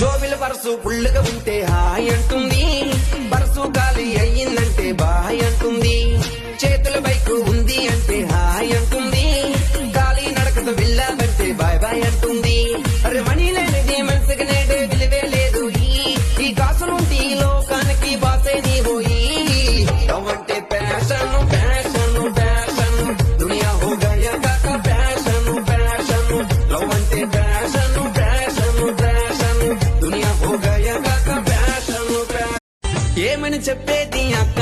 జోబిల పరసు ఫుల్లుగా ఉంటే హాయ్ అంటుంది, పరసు ఖాళీ అయ్యిందంటే బాయ్ అంటుంది. చేతుల బైకు ఉంది అంటే హాయ్ అంటుంది, ఖాళీ నడకతో వెళ్ళామంటే బాయ్ బాయ్ అంటుంది. అరే మనీ లేనిది మనసుకి నేడే విలువే లేదు, ఈ కాసులుంటి ఈ లోకానికి బాసే నీ పోయి. లవ్ అంటే ప్యాషన్ ప్యాషన్ ప్యాషన్, దునియా హో గయా కాకా ప్యాషన్ ప్యాషన్. లవ్ అంటే ప్యాషన్ ప్యాషన్ ప్యాషన్, దునియా హో గయా కాకా ప్యాషన్ ప్యాషన్. ఏమని చెప్పేది అక్క